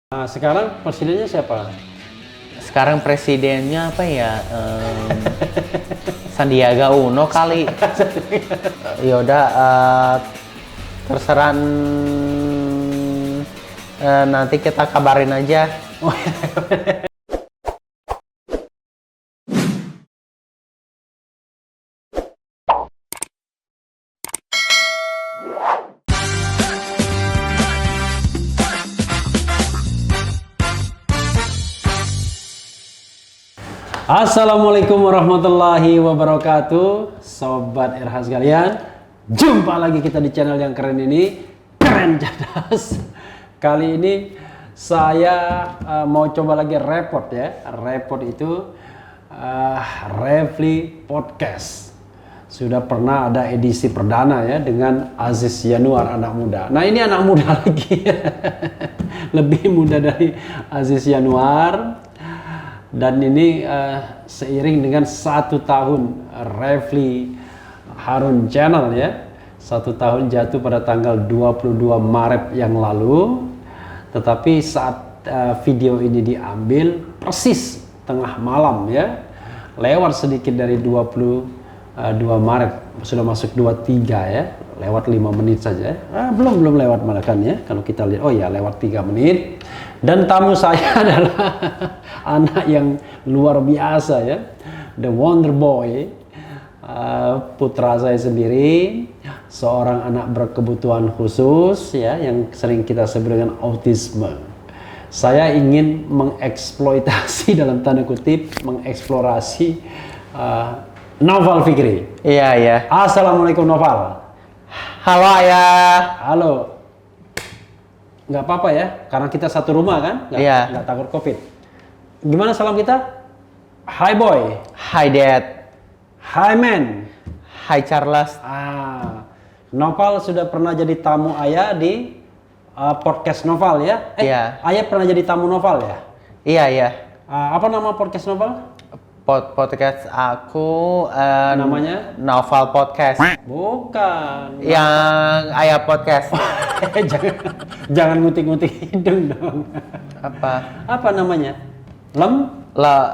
Nah, sekarang presidennya siapa? Sekarang presidennya apa ya? Sandiaga Uno kali. Yaudah, terserah, nanti kita kabarin aja. Assalamualaikum warahmatullahi wabarakatuh, Sobat RH sekalian. Jumpa lagi kita di channel yang keren ini, Keren Cerdas. Kali ini saya mau coba lagi report ya. Report itu Refli Podcast. Sudah pernah ada edisi perdana ya dengan Aziz Yanuar, anak muda. Nah ini anak muda lagi, lebih muda dari Aziz Yanuar. Dan ini seiring dengan 1 tahun Refli Harun Channel ya. 1 tahun jatuh pada tanggal 22 Maret yang lalu. Tetapi saat video ini diambil persis tengah malam ya. Lewat sedikit dari 22 Maret, sudah masuk 23 ya. Lewat 5 menit saja. Belum lewat malah kan ya. Kalau kita lihat, oh ya lewat 3 menit. Dan tamu saya adalah anak yang luar biasa ya, The Wonder Boy, putra saya sendiri, seorang anak berkebutuhan khusus ya, yang sering kita sebut dengan autisme. Saya ingin mengeksploitasi dalam tanda kutip, mengeksplorasi Naufal Fikri. Iya, iya. Assalamualaikum Naufal. Halo Ayah. Halo. Nggak apa-apa ya, karena kita satu rumah kan, nggak takut COVID. Gimana salam kita? Hi boy. Hi Dad. Hi man. Hi Charles. Naufal sudah pernah jadi tamu Ayah di podcast Naufal ya? Iya. Ayah pernah jadi tamu Naufal ya? Iya, iya. Apa nama podcast Naufal? Podcast aku Namanya? Naufal Podcast. Bukan. Yang Ayah Podcast. jangan ngutik-ngutik hidung dong. Apa namanya?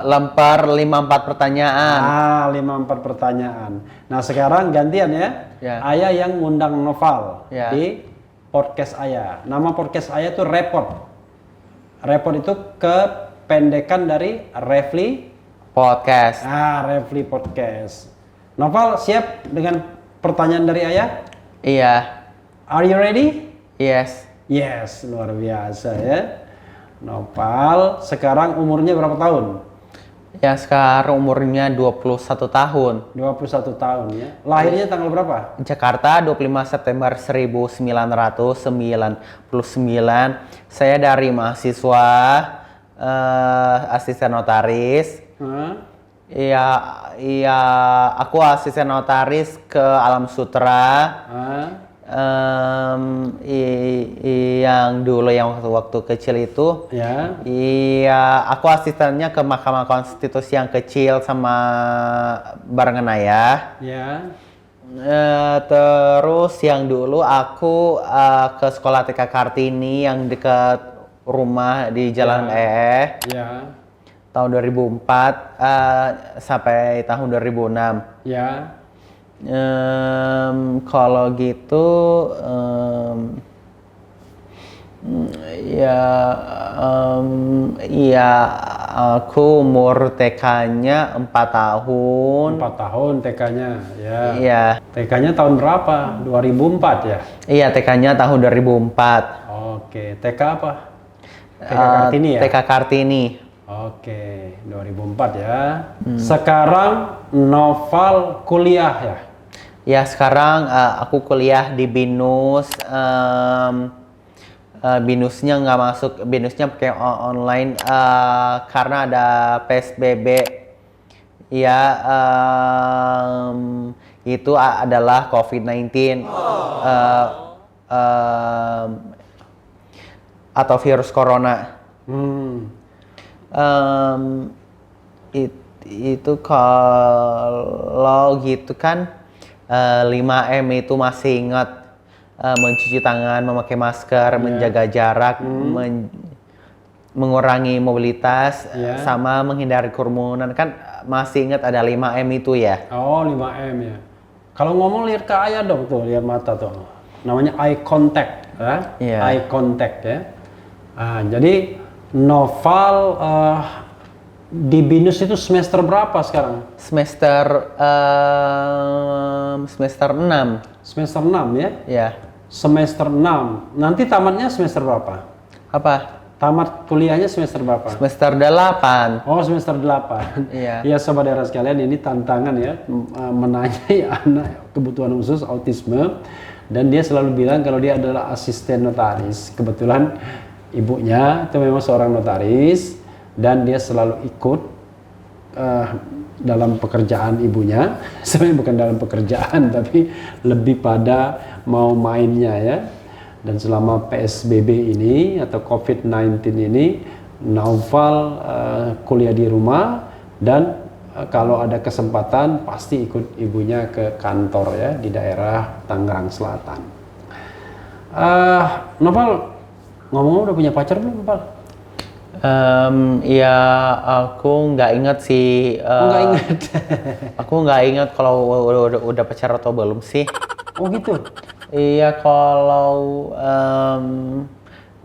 Lempar 54 pertanyaan. 54 pertanyaan. Nah sekarang gantian ya. Ayah yang ngundang Naufal di podcast Ayah. Nama podcast Ayah itu Report. Report itu kependekan dari Refli Podcast. Refli Podcast. Naufal siap dengan pertanyaan dari Ayah? Iya. Are you ready? Yes. Yes, luar biasa ya. Naufal sekarang umurnya berapa tahun? Ya sekarang umurnya 21 tahun. 21 tahun ya. Lahirnya tanggal berapa? Jakarta 25 September 1999. Saya dari mahasiswa asisten notaris. Iya, aku asisten notaris ke Alam Sutra. Yang dulu yang waktu kecil itu. Ya. Iya, aku asistennya ke Mahkamah Konstitusi yang kecil sama barengan Ayah. Ya. Terus yang dulu aku ke sekolah TK Kartini yang dekat rumah di Jalan Ya. Tahun 2004 sampai tahun 2006. Ya. Kalau gitu aku umur TK-nya 4 tahun. 4 tahun TK-nya ya. Iya. TK-nya tahun berapa? 2004 ya? Iya, TK-nya tahun 2004. Oke, TK apa? TK Kartini ya? TK Kartini. Oke, 2004 ya. Sekarang Naufal kuliah ya? Ya, sekarang aku kuliah di BINUS. BINUSnya nggak masuk, BINUSnya pakai online karena ada PSBB. Ya, itu adalah COVID-19 atau virus corona. Itu kalau gitu kan 5M itu masih ingat, mencuci tangan, memakai masker, menjaga jarak, mengurangi mobilitas Ya. sama menghindari kerumunan. Kan masih ingat ada 5M itu ya? Oh, 5M ya. Kalau ngomong lihat ke ayah dong tuh, lihat mata tuh. Namanya eye contact, ya. Iya. Eye contact ya. Jadi Noval di BINUS itu semester berapa sekarang? Semester 6 Semester 6 ya? ya. Semester 6. Nanti tamatnya semester berapa? Apa? Tamat kuliahnya semester berapa? Semester 8. Oh, semester 8. Iya. Ya, saudara sekalian, ini tantangan ya, menanyai anak kebutuhan khusus autisme, dan dia selalu bilang kalau dia adalah asisten notaris. Kebetulan ibunya itu memang seorang notaris, dan dia selalu ikut dalam pekerjaan ibunya. Sebenarnya bukan dalam pekerjaan, tapi lebih pada mau mainnya ya. Dan selama PSBB ini atau COVID-19 ini, Naufal kuliah di rumah, dan kalau ada kesempatan pasti ikut ibunya ke kantor ya di daerah Tangerang Selatan. Naufal, ngomong udah punya pacar belum, Naufal? Ya aku nggak ingat sih. Nggak ingat. Aku nggak ingat kalau udah pacar atau belum sih. Oh gitu. Iya kalau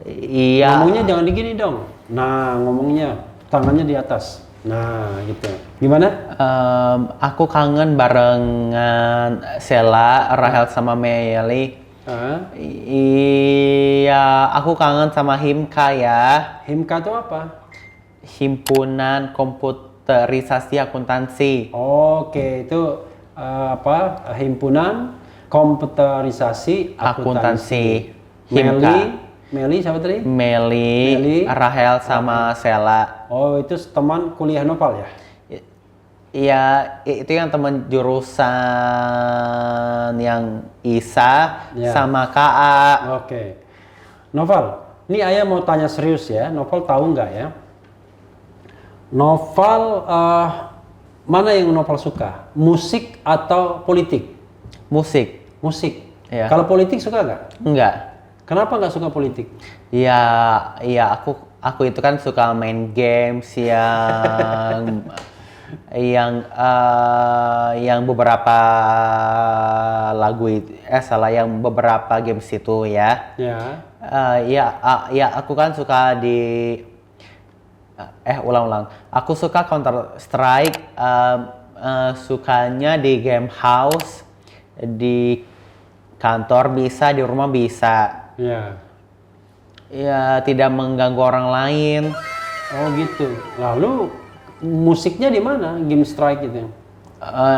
iya. Ngomongnya jangan digini dong. Nah, ngomongnya tangannya di atas. Nah, gitu. Gimana? Aku kangen barengan Sela, Rahel sama Meli. Iya, aku kangen sama Himka ya. Himka itu apa? Himpunan Komputerisasi Akuntansi. Oke, itu Himpunan Komputerisasi Akuntansi. Meli siapa tadi? Meli, Rahel sama Sela. Oh, itu teman kuliah Noval ya? Iya, itu yang teman jurusan yang Isa Ya. sama KA. Oke. Noval, ini ayah mau tanya serius ya. Noval tahu nggak ya? Noval, mana yang Noval suka? Musik atau politik? Musik. Musik. Iya. Kalau politik suka nggak? Enggak. Kenapa nggak suka politik? Iya, aku itu kan suka main games yang beberapa lagu itu, yang beberapa games itu ya. Ya. Ya aku kan suka ulang-ulang. Aku suka Counter Strike, sukanya di game house, di kantor bisa, di rumah bisa. Ya. Ya tidak mengganggu orang lain. Oh gitu. Lalu musiknya di mana? Game Strike itu?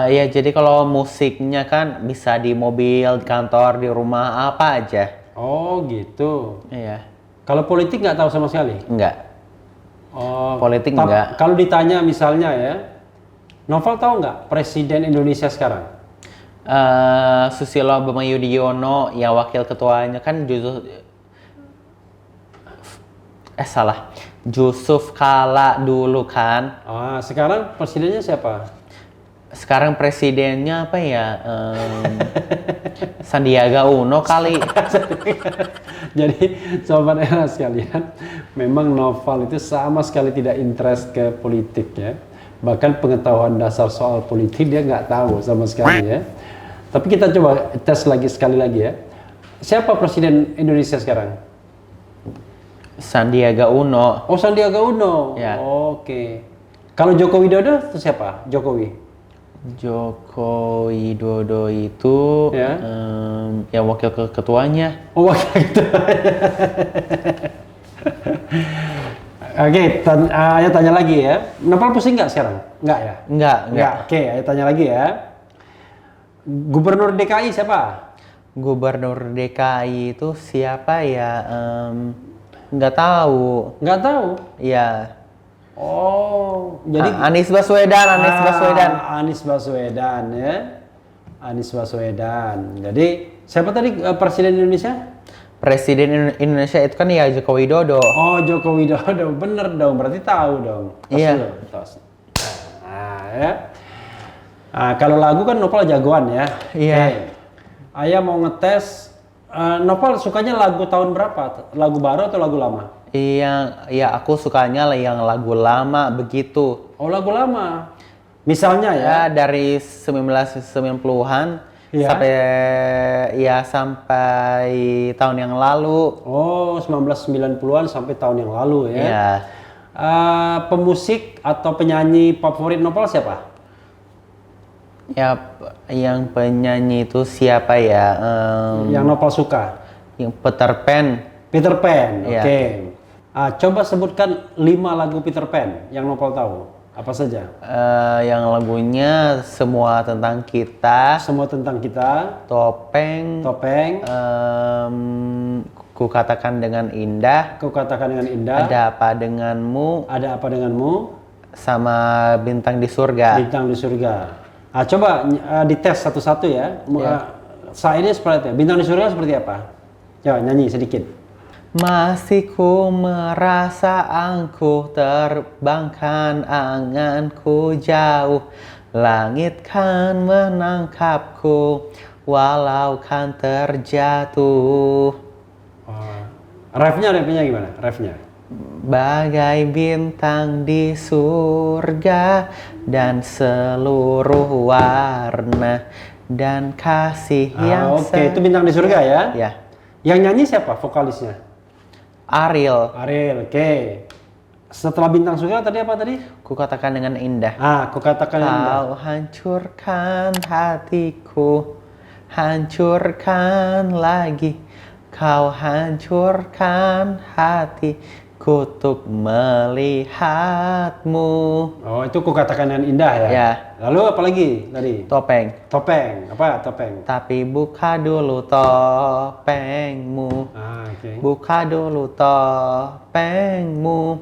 Ya jadi kalau musiknya kan bisa di mobil, di kantor, di rumah, apa aja. Oh gitu. Iya. Kalau politik nggak tahu sama sekali? Enggak. Oh, Politik enggak. Kalau ditanya misalnya ya, Novel tahu nggak Presiden Indonesia sekarang? Susilo Bambang Yudhoyono yang wakil ketuanya kan Jusuf Kala dulu kan. Sekarang presidennya siapa? Sekarang presidennya apa ya? Sandiaga Uno kali. Jadi sobat era sekalian, memang Novel itu sama sekali tidak interest ke politik ya. Bahkan pengetahuan dasar soal politik dia nggak tahu sama sekali ya. Tapi kita coba tes sekali lagi ya. Siapa presiden Indonesia sekarang? Sandiaga Uno. Oh, Sandiaga Uno. Ya. Oke. Kalau Joko Widodo itu siapa? Jokowi. Joko Widodo itu Ya. yang wakil ketuanya. Oh, wakil ketua. Oke, Ayah tanya lagi ya. Novel pusing nggak sekarang? Nggak ya? Enggak. Oke, Ayah tanya lagi ya. Gubernur DKI siapa? Gubernur DKI itu siapa ya? Nggak tahu. Nggak tahu. Iya. Oh, jadi Anies Baswedan. Anies Baswedan ya. Anies Baswedan. Jadi siapa tadi presiden Indonesia? Presiden Indonesia itu kan ya Joko Widodo. Oh, Joko Widodo. Bener dong, berarti tahu dong. Iya. Tos. Nah, ya. Kalau lagu kan Nopal jagoan ya. Iya. Oke. Ayah mau ngetes. Nopal sukanya lagu tahun berapa? Lagu baru atau lagu lama? Ya aku sukanya lah yang lagu lama begitu. Oh, lagu lama. Misalnya ya. Ya dari 1990-an Iya. sampai tahun yang lalu. Oh, 1990-an sampai tahun yang lalu ya. Ya. Pemusik atau penyanyi favorit Nopal siapa? Ya, yang penyanyi itu siapa ya? Yang Nopal suka? Yang Peter Pan. Peter Pan, Iya. oke. Coba sebutkan 5 lagu Peter Pan yang Nopal tahu. Apa saja? Yang lagunya semua tentang kita, Semua tentang kita, topeng, topeng, ku katakan dengan indah, kau katakan dengan indah, ada apa denganmu, ada apa denganmu, sama bintang di surga. bintang di surga. Coba dites satu-satu ya. Iya. Saat ini seperti apa? Bintang di surga seperti apa? Coba nyanyi sedikit. Masih ku merasa angkuh, terbangkan anganku jauh, langit kan menangkapku, walau kan terjatuh. Refnya gimana? Refnya? Bagai bintang di surga dan seluruh warna dan kasih yang Oke, itu bintang di surga ya. Ya, Yang nyanyi siapa? Vokalisnya? Ariel. Ariel, oke. Setelah bintang surga tadi apa tadi? Ku katakan dengan indah. Aku katakan indah. Kau hancurkan hatiku, hancurkan lagi. Kau hancurkan hatiku untuk melihatmu. Oh, itu ku katakan dengan indah ya. Ya. Lalu apa lagi tadi? Topeng. Topeng. Apa topeng? Tapi buka dulu topengmu. Oke. Buka dulu topengmu.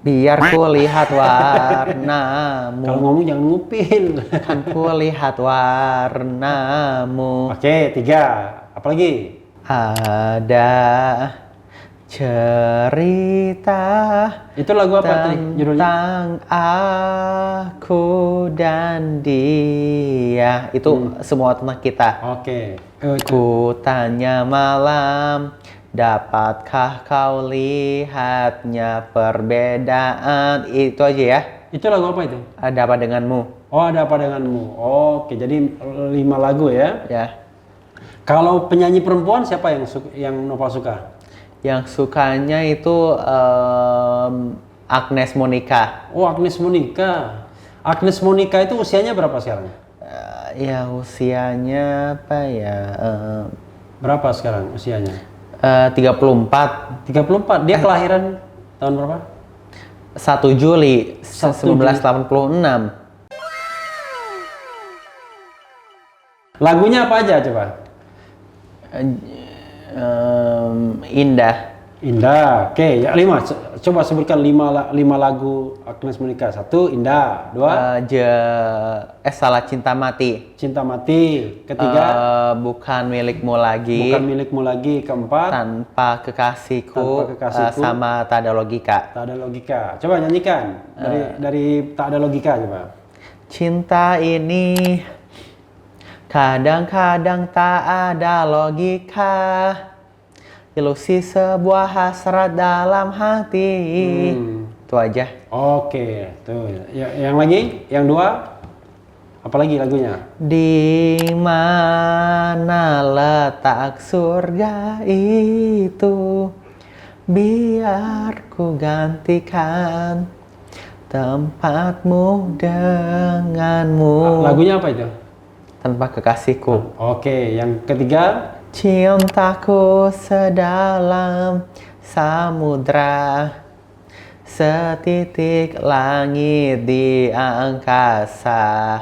Biar ku lihat warnamu. Kalau ngomong jangan ngupil. Kan ku lihat warnamu. Oke, 3. Apa lagi? Ada cerita Itu lagu apa tadi judulnya? tentang aku dan dia. Itu semua tentang kita. Oke. Ku tanya malam, dapatkah kau lihatnya perbedaan? Itu aja ya. Itu lagu apa itu? Ada apa denganmu? Oh, ada apa denganmu? Oke, jadi 5 lagu ya. Ya. Kalau penyanyi perempuan siapa yang Nopal suka? Yang sukanya itu Agnes Monica. Oh, Agnes Monica. Agnes Monica itu usianya berapa sekarang? Ya usianya apa ya? Berapa sekarang usianya? 34. 34. Dia kelahiran tahun berapa? 1 Juli 1 Juli. 1986. Lagunya apa aja coba? Indah. Indah. Oke, ya 5. Coba sebutkan 5 lagu Agnes Monica. 1, Indah. 2, Salah Cinta Mati. Cinta Mati. 3, Bukan Milikmu Lagi. Bukan Milikmu Lagi. 4, Tanpa Kekasihku. Tanpa Kekasihku. Sama Tak Ada Logika. Tak Ada Logika. Coba nyanyikan dari Tak Ada Logika coba. Cinta ini kadang-kadang tak ada logika, ilusi sebuah hasrat dalam hati. Itu aja. Oke, tuh. Yang lagi? Yang 2? Apalagi lagunya? Di mana letak surga itu, biar ku gantikan tempatmu denganmu. Lagunya apa itu? Tanpa Kekasihku. Oke, yang ketiga? Cintaku sedalam samudra, setitik langit di angkasa.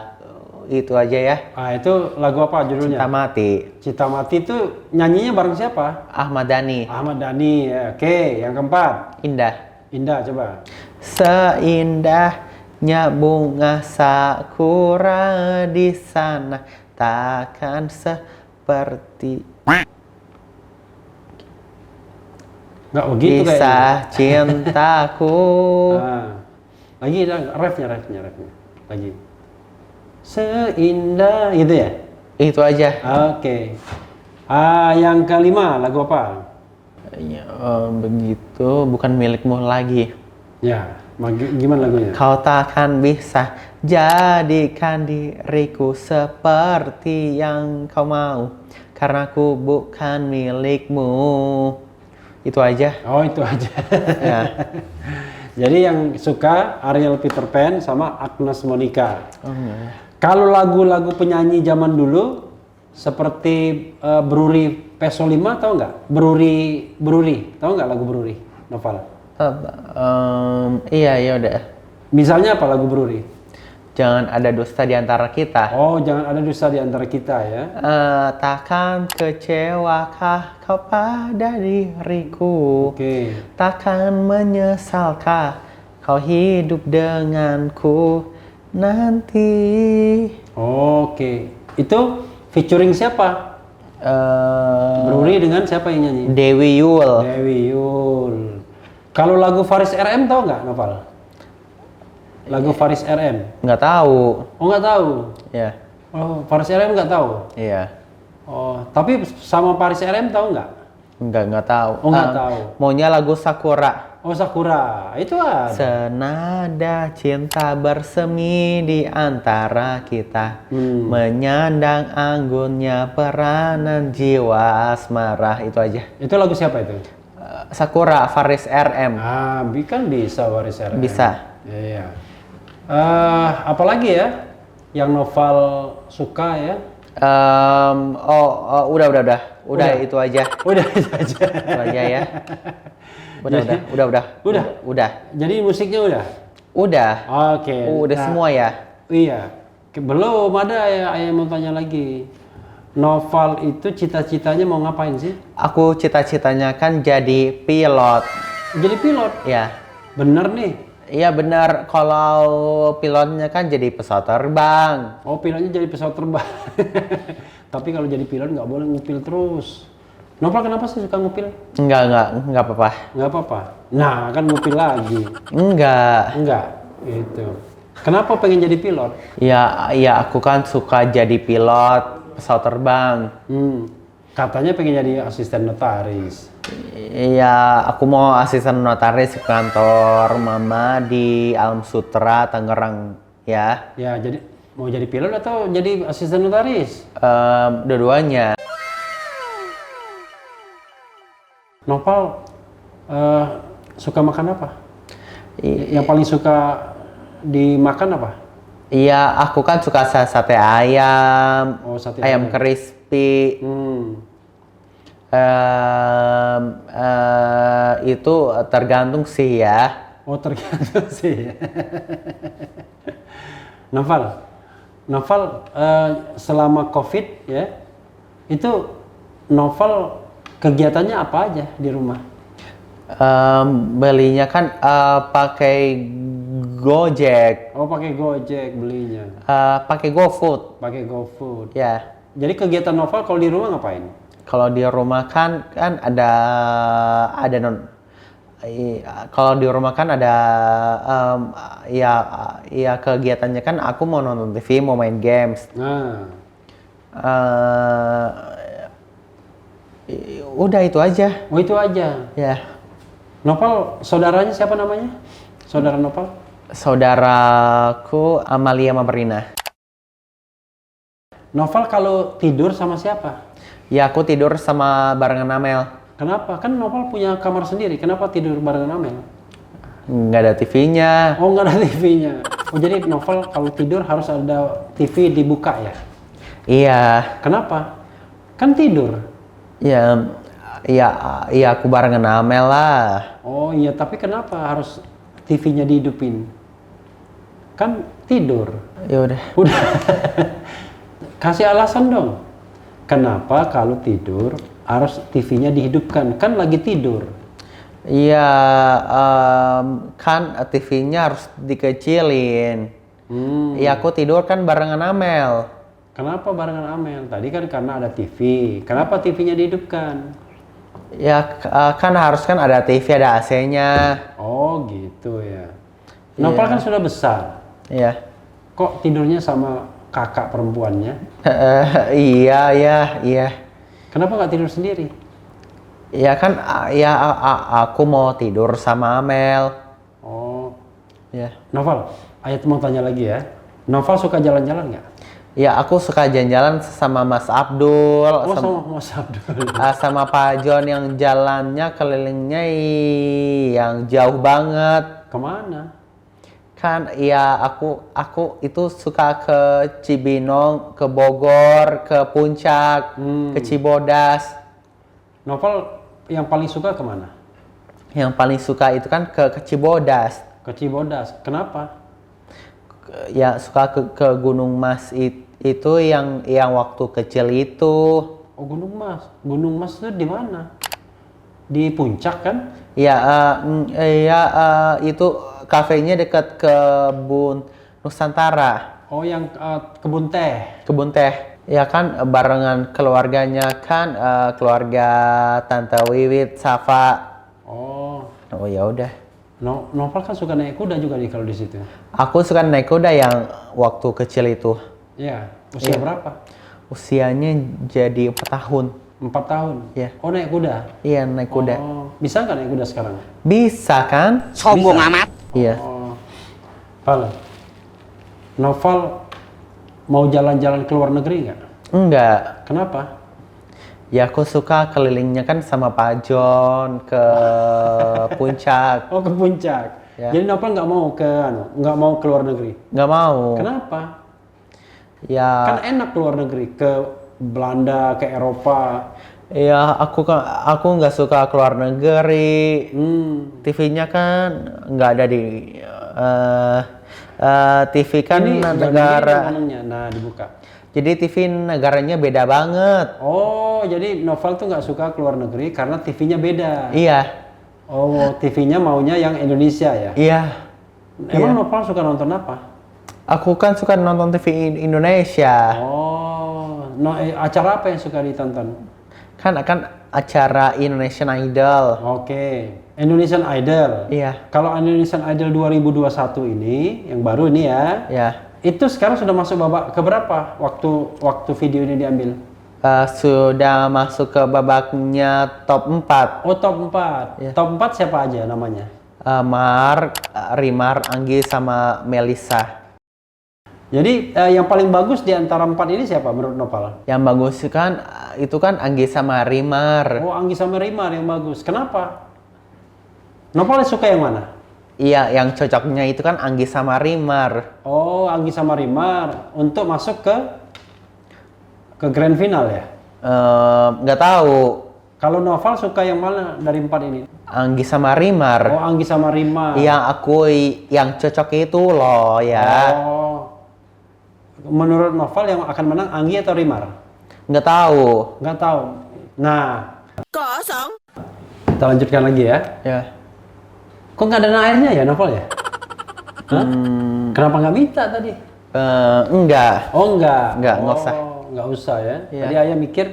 Itu aja ya. Itu lagu apa judulnya? Cinta Mati. Cinta Mati itu nyanyinya bareng siapa? Ahmad Dhani. Ahmad Dhani. Oke, yang keempat? Indah. Indah, coba. Seindahnya bunga sakura di sana, takkan seperti Nggak begitu kisah cintaku. Lagi refnya. Lagi. Seindah gitu ya? Itu aja. Oke. Yang kelima lagu apa? Ya, begitu bukan milikmu lagi. Ya, gimana lagunya? Kau takkan bisa jadikan diriku seperti yang kau mau, karena ku bukan milikmu. Itu aja. Oh, itu aja. Ya. Jadi yang suka Ariel Peter Pan sama Agnes Monica. Oh, enggak ya. Kalau lagu-lagu penyanyi zaman dulu seperti Bruri Peso 5 tahu nggak? Bruri, tahu nggak lagu Bruri? Novel. Iya, ya udah. Misalnya apa lagu Bruri? Jangan ada dusta di antara kita. Oh, jangan ada dusta di antara kita ya. Takkan kecewakah kau pada diriku? Oke. Takkan menyesalkah kau hidup denganku nanti? Oke. Itu featuring siapa? Bruri dengan siapa yang nyanyi? Dewi Yull. Dewi Yul. Kalau lagu Faris RM tahu nggak, Noval? Lagu Faris RM? Nggak tahu. Oh, nggak tahu. Ya, Oh, Faris RM nggak tahu. iya. Oh, tapi sama Faris RM tahu nggak? Nggak tahu. Oh, nggak tahu. Maunya lagu Sakura. Oh, Sakura. Itu ada. Senada cinta bersemi di antara kita, menyandang anggunnya peranan jiwa asmara. Itu aja. Itu lagu siapa itu? Sakura, Faris RM. Kan bisa Faris RM. Bisa. Iya. Apalagi ya yang Noval suka ya? Udah itu aja. Udah itu aja. Itu aja ya. Udah. Jadi musiknya udah? Udah. Oke. Udah Nah, semua ya. Iya. Belum ada ya, ayah mau tanya lagi. Noval itu cita-citanya mau ngapain sih? Aku cita-citanya kan jadi pilot. Jadi pilot? Ya. Bener nih. Iya benar, kalau pilotnya kan jadi pesawat terbang. Oh, pilotnya jadi pesawat terbang. Tapi kalau jadi pilot nggak boleh ngupil terus. Noval kenapa sih suka ngupil? Enggak apa-apa. Nggak apa-apa. Nah, kan ngupil lagi. Enggak. Gitu. Kenapa pengen jadi pilot? Ya aku kan suka jadi pilot pesawat terbang. Katanya pengen jadi asisten notaris. Iya, aku mau asisten notaris ke kantor Mama di Alam Sutra, Tangerang ya. Ya, jadi mau jadi pilot atau jadi asisten notaris? Dua-duanya. Noval suka makan apa? Yang paling suka dimakan apa? Iya, aku kan suka sate ayam, Oh, sate ayam ayam. crispy. Itu tergantung sih ya. Oh, tergantung sih. Noval, selama COVID ya, itu Noval kegiatannya apa aja di rumah? Belinya kan pakai Gojek. Oh, pakai Gojek belinya. Pakai GoFood. Pakai GoFood. Ya. Jadi kegiatan Noval kalau di rumah ngapain? Kalau di rumah kan ada kalau di rumah kan ada ya kegiatannya kan aku mau nonton TV, mau main games. Nah, Udah itu aja. oh itu aja. Ya. Noval, saudaranya siapa namanya? Saudara Noval? Saudaraku Amalia Mabrina. Noval kalau tidur sama siapa? Ya aku tidur sama barengan Amel. Kenapa? Kan Noval punya kamar sendiri. Kenapa tidur barengan Amel? Nggak ada TV-nya. Oh, nggak ada TV-nya. Oh, jadi Noval kalau tidur harus ada TV dibuka ya? Iya. Kenapa? Kan tidur. Iya aku barengan Amel lah. Oh iya, tapi kenapa harus TV-nya dihidupin? Kan tidur. Ya udah. Udah. Kasih alasan dong. Kenapa kalau tidur harus TV-nya dihidupkan? Kan lagi tidur. Iya, kan TV-nya harus dikecilin. Iya aku tidur kan barengan Amel. Kenapa barengan Amel? Tadi kan karena ada TV. Kenapa TV-nya dihidupkan? Ya kan harus kan ada TV, ada AC-nya. Oh gitu ya. Novel kan sudah besar. Iya. Kok tidurnya sama kakak perempuannya? Iya. Kenapa nggak tidur sendiri? Ya kan, aku mau tidur sama Amel. Oh, Ya. Noval, Ayat mau tanya lagi ya. Noval suka jalan-jalan nggak? Ya, aku suka jalan-jalan sama Mas Abdul, Oh, sama Mas Abdul. sama Pak John yang jalannya kelilingnya yang jauh banget. Kemana? Kan ya aku itu suka ke Cibinong, ke Bogor, ke Puncak, ke Cibodas. Noval yang paling suka kemana? Yang paling suka itu kan ke Cibodas. Ke Cibodas. Kenapa? Ya suka ke Gunung Mas itu yang waktu kecil itu. Oh, Gunung Mas. Gunung Mas itu di mana? Di puncak kan? Ya itu kafenya dekat kebun Nusantara. Oh, yang kebun teh. Kebun teh. Ya kan barengan keluarganya kan keluarga Tante Wiwit, Safa. Oh, Oh ya udah. Noval kan suka naik kuda juga nih kalau di situ. Aku suka naik kuda yang waktu kecil itu. Iya. Usia berapa? Usianya jadi 4 tahun. 4 tahun. Iya. Oh, naik kuda. Iya, naik kuda. Oh, bisa nggak naik kuda sekarang? Bisa kan? Sombong amat. Iya. Oh, Val, Noval mau jalan-jalan ke luar negeri nggak? Enggak. Kenapa? Ya aku suka kelilingnya kan sama Pak John ke puncak. Oh, ke puncak. Ya. Jadi Noval nggak mau ke luar negeri. Nggak mau. Kenapa? Ya. Kan enak ke luar negeri, ke Belanda, ke Eropa. Ya aku nggak suka keluar negeri. TV-nya kan nggak ada di TV kan Ini negara. mananya. Nah, dibuka. Jadi TV negaranya beda banget. Oh, jadi Noval tuh nggak suka keluar negeri karena TV-nya beda. Iya. Oh, TV-nya maunya yang Indonesia ya? Iya. Emang Noval suka nonton apa? Aku kan suka nonton TV Indonesia. Oh, acara apa yang suka ditonton? Kan acara Indonesian Idol. Oke, Indonesian Idol. Iya. Kalau Indonesian Idol 2021 ini, yang baru ini ya, Ya. itu sekarang sudah masuk babak keberapa waktu video ini diambil? Sudah masuk ke babaknya top 4. Oh, top 4. Iya. Top 4 siapa aja namanya? Mark, Rimar, Anggi, sama Melisa. Jadi yang paling bagus di antara 4 ini siapa menurut Noval? Yang bagus kan itu kan Anggi sama Rimar. Oh, Anggi sama Rimar yang bagus. Kenapa? Noval suka yang mana? Iya, yang cocoknya itu kan Anggi sama Rimar. Oh, Anggi sama Rimar untuk masuk ke grand final ya? Nggak tahu. Kalau Noval suka yang mana dari 4 ini? Anggi sama Rimar. Oh, Anggi sama Rimar. Yang cocok itu loh ya. Oh. Menurut Noval yang akan menang Anggi atau Rimar? Nggak tahu. Nggak tahu. Nah, Kosong. kita lanjutkan lagi ya. Ya. Kok nggak ada airnya ya Noval ya? Hah? Kenapa nggak minta tadi? Enggak. Oh, nggak. Nggak usah. Nggak usah ya. Iya. Tadi Ayah mikir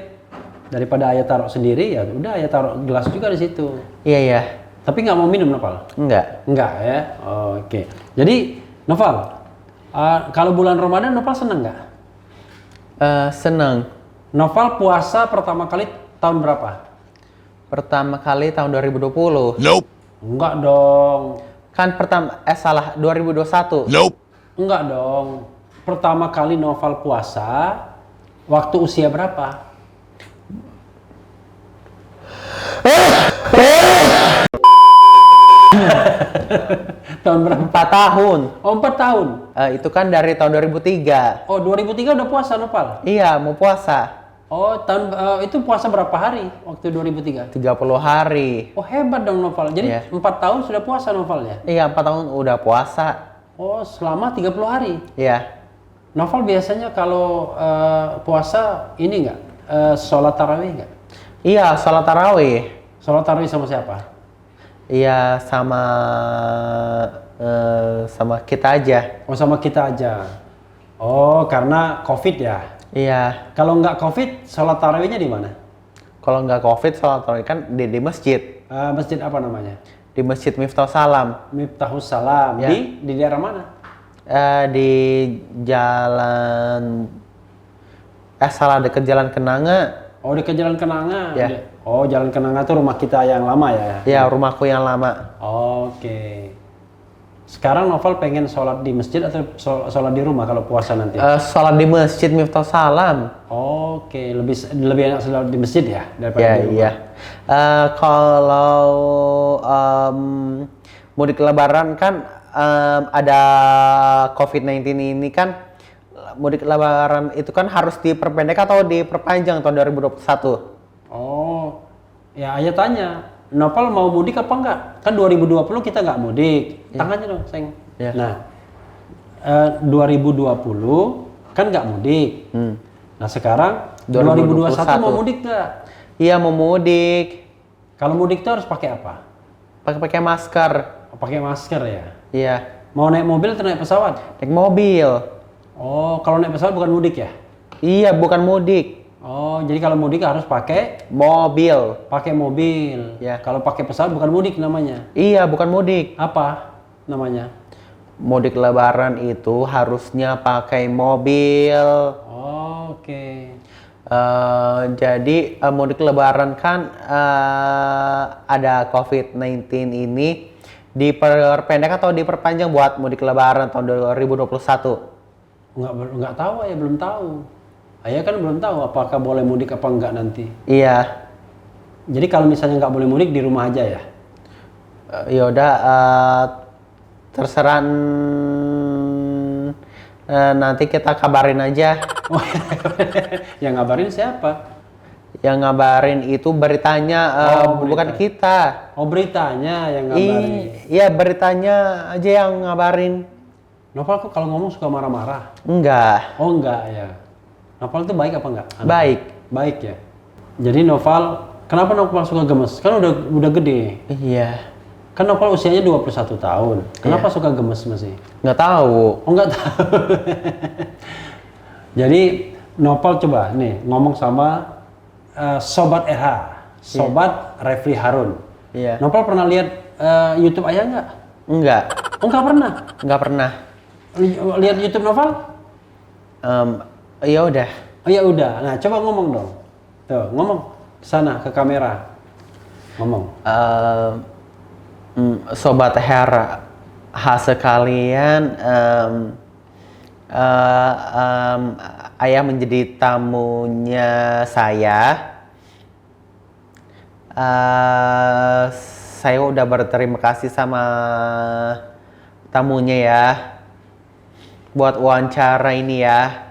daripada Ayah taruh sendiri ya udah Ayah taruh gelas juga di situ. Iya, iya. Tapi nggak mau minum Noval? Enggak. Enggak ya. Oke. Jadi Noval, kalau bulan Ramadan Noval seneng nggak? Seneng. Noval puasa pertama kali tahun berapa? Pertama kali tahun 2020. Nope. Enggak dong. Kan salah, 2021. Nope. Enggak dong. Pertama kali Noval puasa waktu usia berapa? Tahun berapa? 4 tahun. Oh, 4 tahun. Itu kan dari tahun 2003. Oh, 2003 udah puasa Noval? Iya, mau puasa. Oh, itu puasa berapa hari waktu 2003? 30 hari. Oh, hebat dong Noval. Jadi Iya. 4 tahun sudah puasa Noval ya? Iya, 4 tahun udah puasa. Oh, selama 30 hari. Iya. Noval biasanya kalau puasa ini nggak? Sholat tarawih nggak? Iya, sholat tarawih. Sholat tarawih sama siapa? Iya, sama kita aja. Oh, sama kita aja. Oh, karena COVID ya? Iya. Kalau nggak COVID, sholat tarawihnya di mana? Kalau nggak COVID, sholat tarawih kan di masjid. Masjid apa namanya? Di Masjid Miftah Salam. Miftahus Salam. Ya. Di daerah mana? Di jalan... salah, deket Jalan Kenanga. Oh, dekat Jalan Kenanga. Ya. Oh, Jalan Kenanga itu rumah kita yang lama ya? Ya, rumahku yang lama. Oke. Sekarang Novel pengen sholat di masjid atau sholat di rumah kalau puasa nanti? Sholat di masjid Miftah Salam. Oke, lebih enak sholat di masjid ya daripada Ya, di rumah? iya. Kalau mudik lebaran kan ada COVID-19 ini kan, mudik lebaran itu kan harus diperpendek atau diperpanjang tahun 2021? Oh, ya Ayah tanya, Novel mau mudik apa enggak? Kan 2020 kita nggak mudik. Tangannya dong, Seng. Ya. Nah, 2020 kan nggak mudik. Nah, sekarang 2021 mau mudik nggak? Iya, mau mudik. Kalau mudik tuh harus pakai apa? Pakai masker. Pakai masker ya? Iya. Mau naik mobil atau naik pesawat? Naik mobil. Oh, kalau naik pesawat bukan mudik ya? Iya, bukan mudik. Oh, jadi kalau mudik harus pakai Mobil. mobil. Ya. Kalau pakai pesawat bukan mudik namanya. Iya, bukan mudik. Apa namanya? Mudik lebaran itu harusnya pakai mobil. Oke. Jadi mudik lebaran kan ada COVID-19 ini, diperpendek atau diperpanjang buat mudik lebaran tahun 2021? Nggak tahu ya, belum tahu. Ayah kan belum tahu apakah boleh mudik apa enggak nanti. Iya. Jadi kalau misalnya nggak boleh mudik di rumah aja ya? Yaudah, terserah, nanti kita kabarin aja. Oh, yang ngabarin siapa? Yang ngabarin itu beritanya, bukan kita. Oh, beritanya yang ngabarin. Iya, beritanya aja yang ngabarin. Novel kok kalau ngomong suka marah-marah? Enggak. Oh enggak ya. Novel itu baik apa enggak? Baik. Baik ya. Jadi Novel, kenapa Novel suka gemes? Kan udah gede. Iya. Kan Novel usianya 21 tahun. Kenapa suka gemes masih? Nggak tahu. Oh enggak tahu. Jadi Novel coba nih ngomong sama Sobat RH, Sobat Refli Harun. Iya. Novel pernah lihat YouTube Ayah nggak? Enggak. Oh nggak pernah. Nggak pernah. Lihat YouTube Novel? Ya udah. Oh ya udah. Nah coba ngomong dong. Tuh ngomong ke sana ke kamera. Ngomong. Sobat RH sekalian, Ayah menjadi tamunya saya. Saya udah berterima kasih sama tamunya ya, buat wawancara ini ya.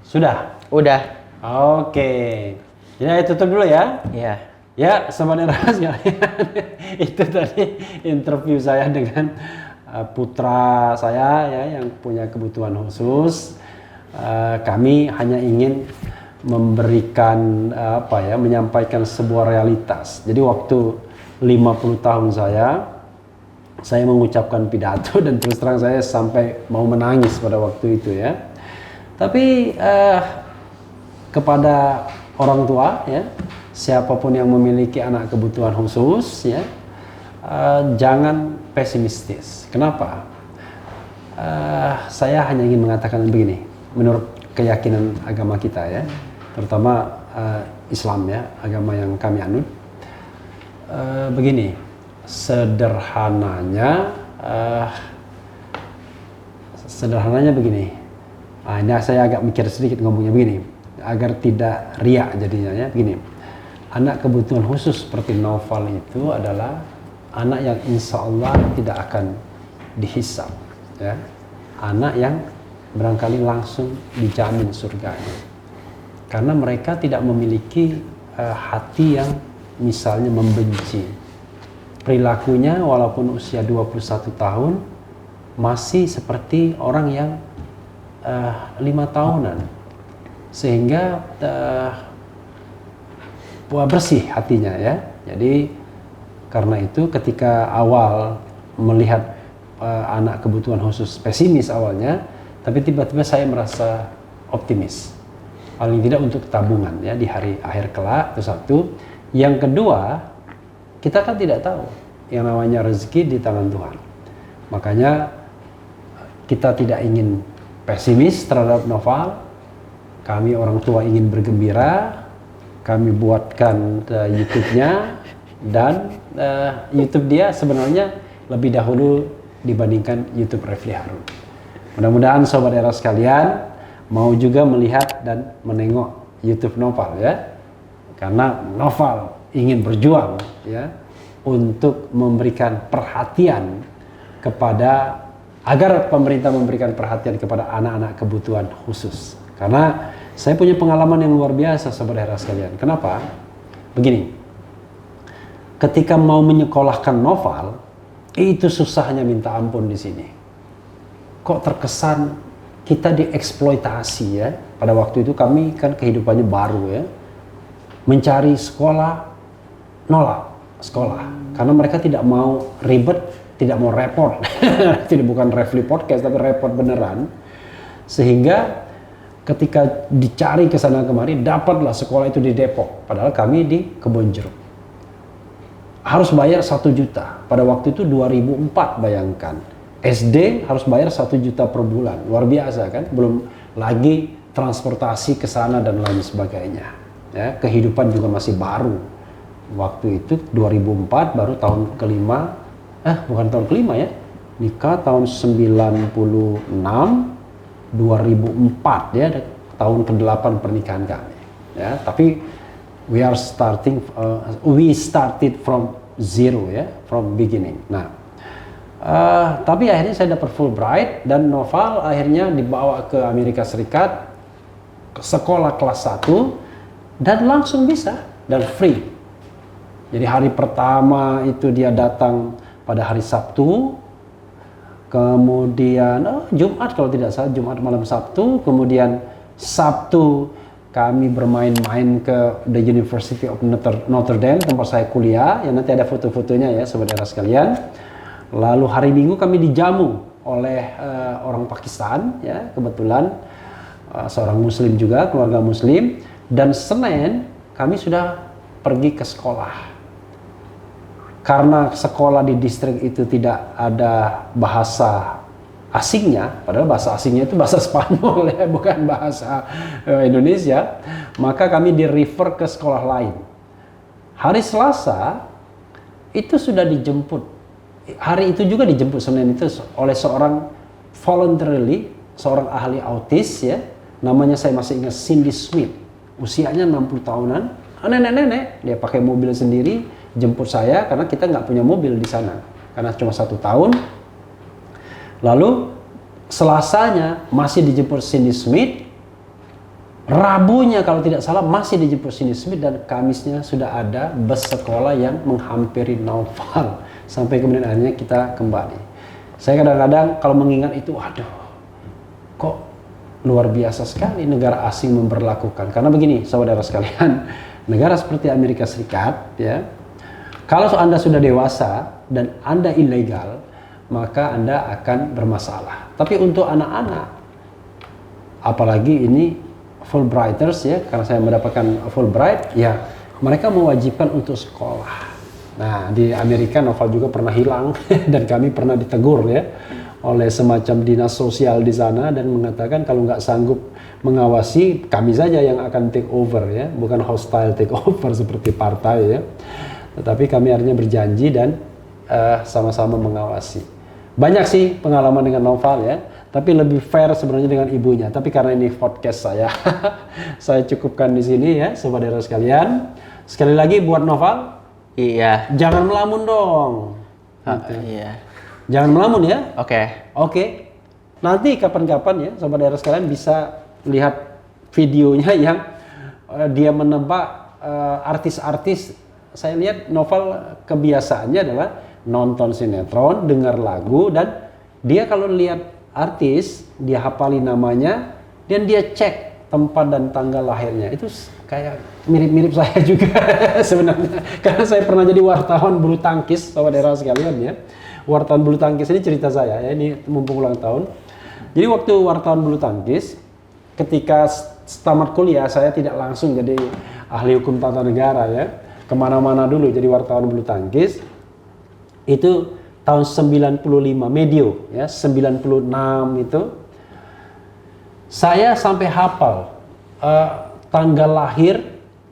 Sudah? Udah. Oke. Jadi Ayah tutup dulu ya. Ya. Ya, Sobat RH itu tadi interview saya dengan putra saya ya yang punya kebutuhan khusus. Kami hanya ingin memberikan menyampaikan sebuah realitas. Jadi waktu 50 tahun saya mengucapkan pidato dan terus terang saya sampai mau menangis pada waktu itu ya. Tapi kepada orang tua ya, siapapun yang memiliki anak kebutuhan khusus ya, jangan pesimistis. Kenapa? Saya hanya ingin mengatakan begini, menurut keyakinan agama kita ya, terutama Islam ya, agama yang kami anut, begini, sederhananya begini. Ini saya agak mikir sedikit ngomongnya begini, agar tidak riak jadinya ya, begini. Anak kebutuhan khusus seperti Novel itu adalah anak yang insya Allah tidak akan dihisab ya. Anak yang barangkali langsung dijamin surganya. Karena mereka tidak memiliki hati yang misalnya membenci. Perilakunya walaupun usia 21 tahun masih seperti orang yang 5 tahunan. Sehingga bersih hatinya ya. Jadi karena itu ketika awal melihat anak kebutuhan khusus pesimis awalnya, tapi tiba-tiba saya merasa optimis. Paling tidak untuk tabungan ya di hari akhir kelak, itu satu. Yang kedua, kita kan tidak tahu yang namanya rezeki di tangan Tuhan. Makanya kita tidak ingin pesimis terhadap Novel. Kami orang tua ingin bergembira kami buatkan YouTube-nya, dan YouTube dia sebenarnya lebih dahulu dibandingkan YouTube Refli Harun. Mudah-mudahan Sobat Era sekalian mau juga melihat dan menengok YouTube Noval ya, karena Noval ingin berjuang ya untuk memberikan perhatian kepada, agar pemerintah memberikan perhatian kepada anak-anak kebutuhan khusus. Karena saya punya pengalaman yang luar biasa Sobat Era sekalian. Kenapa? Begini, ketika mau menyekolahkan Noval, itu susahnya minta ampun di sini. Kok terkesan kita dieksploitasi ya? Pada waktu itu kami kan kehidupannya baru ya, mencari sekolah, nolak sekolah, karena mereka tidak mau ribet, tidak mau repot. Tidak, bukan Refli Podcast, tapi repot beneran. Sehingga ketika dicari ke sana kemari, dapatlah sekolah itu di Depok, padahal kami di Kebonjeruk. Harus bayar 1 juta. Pada waktu itu 2004, bayangkan. SD harus bayar 1 juta per bulan. Luar biasa kan? Belum lagi transportasi ke sana dan lain sebagainya. Ya, kehidupan juga masih baru. Waktu itu 2004, baru tahun kelima. Bukan tahun kelima ya. Nikah tahun 96, 2004 ya, tahun ke-8 pernikahan kami. Ya, tapi we started from zero ya, from beginning. Nah, tapi akhirnya saya dapat Fulbright, dan Noval akhirnya dibawa ke Amerika Serikat, ke sekolah kelas 1, dan langsung bisa, dan free. Jadi hari pertama itu dia datang pada hari Sabtu, kemudian Jumat kalau tidak salah, Jumat malam Sabtu, kemudian Sabtu kami bermain-main ke The University of Notre Dame, tempat saya kuliah, ya nanti ada foto-fotonya ya saudara sekalian. Lalu hari Minggu kami dijamu oleh orang Pakistan, ya kebetulan seorang Muslim juga, keluarga Muslim. Dan Senin kami sudah pergi ke sekolah. Karena sekolah di distrik itu tidak ada bahasa asingnya, padahal bahasa asingnya itu bahasa Spanyol ya, bukan bahasa Indonesia, maka kami di-refer ke sekolah lain. Hari Selasa itu sudah dijemput. Hari itu juga dijemput, Senin itu, oleh seorang voluntarily, seorang ahli autis ya, namanya saya masih ingat, Cindy Smith, usianya 60 tahunan, nenek-nenek, dia pakai mobil sendiri, jemput saya karena kita nggak punya mobil di sana, karena cuma 1 tahun. Lalu Selasanya masih dijemput Cindy Smith, Rabunya kalau tidak salah masih dijemput Cindy Smith, dan Kamisnya sudah ada bus sekolah yang menghampiri Noval. Sampai kemudian akhirnya kita kembali. Saya kadang-kadang kalau mengingat itu, aduh, kok luar biasa sekali negara asing memperlakukan. Karena begini, saudara sekalian, negara seperti Amerika Serikat, ya, kalau Anda sudah dewasa dan Anda ilegal, maka Anda akan bermasalah. Tapi untuk anak-anak, apalagi ini Fulbrighters ya, karena saya mendapatkan Fulbright, ya mereka mewajibkan untuk sekolah. Nah, di Amerika Noval juga pernah hilang dan kami pernah ditegur ya oleh semacam dinas sosial di sana, dan mengatakan kalau nggak sanggup mengawasi, kami saja yang akan take over ya, bukan hostile take over seperti partai ya. Tetapi kami akhirnya berjanji dan sama-sama mengawasi. Banyak sih pengalaman dengan Noval ya, tapi lebih fair sebenarnya dengan ibunya. Tapi karena ini podcast saya, saya cukupkan di sini ya, saudara sekalian. Sekali lagi buat Noval, iya. jangan melamun dong. Gitu. Iya. Jangan melamun ya. Oke. Oke. Nanti kapan-kapan ya, saudara sekalian bisa lihat videonya yang dia menebak artis-artis. Saya lihat Noval kebiasaannya adalah nonton sinetron, dengar lagu, dan dia kalau lihat artis, dia hafali namanya, dan dia cek tempat dan tanggal lahirnya. Itu kayak mirip-mirip saya juga sebenarnya. Karena saya pernah jadi wartawan bulu tangkis, saudara sekalian ya. Wartawan bulu tangkis ini cerita saya ya, ini mumpung ulang tahun. Jadi waktu wartawan bulu tangkis, ketika tamat kuliah, saya tidak langsung jadi ahli hukum tata negara ya. Kemana-mana dulu jadi wartawan bulu tangkis. Itu tahun 95 medio ya, 96 itu saya sampai hafal tanggal lahir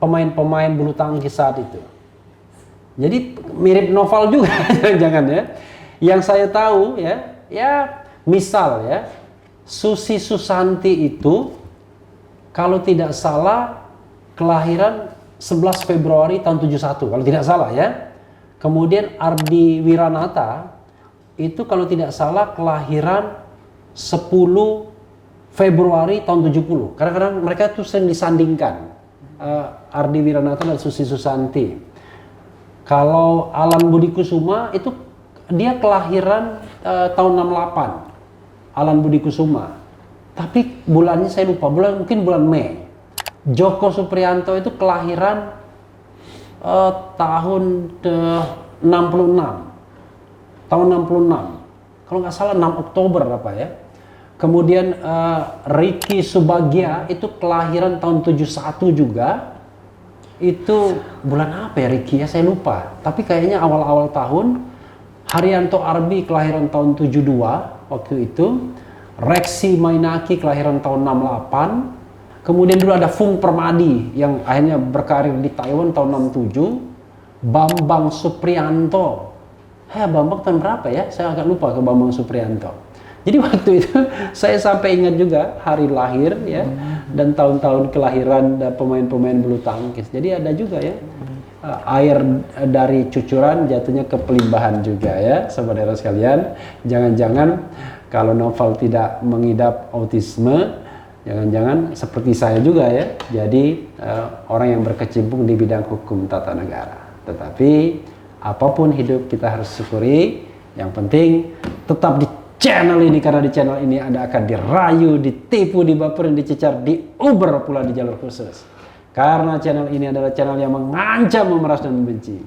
pemain-pemain bulu tangkis saat itu. Jadi mirip novel juga jangan ya. Yang saya tahu ya misal ya, Susi Susanti itu kalau tidak salah kelahiran 11 Februari tahun 71 kalau tidak salah ya. Kemudian Ardi Wiranata itu kalau tidak salah kelahiran 10 Februari tahun 70. Kadang-kadang mereka tuh sering disandingkan. Ardi Wiranata dan Susi Susanti. Kalau Alan Budi Kusuma itu dia kelahiran tahun 68. Alan Budi Kusuma. Tapi bulannya saya lupa, mungkin bulan Mei. Joko Supriyanto itu kelahiran tahun 66. Tahun 66. Kalau nggak salah 6 Oktober apa ya. Kemudian Ricky Subagja itu kelahiran tahun 71 juga. Itu bulan apa ya Ricky ya, saya lupa. Tapi kayaknya awal-awal tahun. Haryanto Arbi kelahiran tahun 72 waktu itu. Rexi Mainaki kelahiran tahun 68. Kemudian dulu ada Fung Permadi yang akhirnya berkarir di Taiwan tahun 67. Bambang Supriyanto. Bambang tahun berapa ya? Saya agak lupa ke Bambang Supriyanto. Jadi waktu itu saya sampai ingat juga hari lahir ya dan tahun-tahun kelahiran pemain-pemain bulu tangkis. Jadi ada juga ya air dari cucuran jatuhnya ke pelimbahan juga ya, saudara sekalian. Jangan-jangan kalau Novel tidak mengidap autisme, jangan-jangan seperti saya juga ya, jadi orang yang berkecimpung di bidang hukum tata negara. Tetapi apapun hidup kita harus syukuri. Yang penting tetap di channel ini, karena di channel ini Anda akan dirayu, ditipu, dibaperin, dicecar, diuber pula di jalur khusus. Karena channel ini adalah channel yang mengancam, memeras, dan membenci.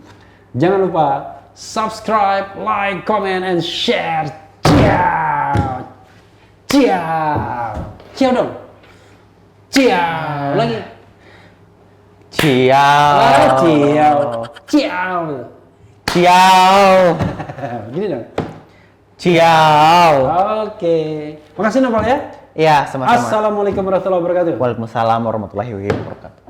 Jangan lupa subscribe, like, comment, and share. Ciao, ciao, ciao dong. Ciao lagi. Ciao. Ciao. Ciao. Ciao. Gini dong. Ciao. Oke. Makasih Novel ya. Iya, sama-sama. Assalamualaikum warahmatullahi wabarakatuh. Waalaikumsalam warahmatullahi wabarakatuh.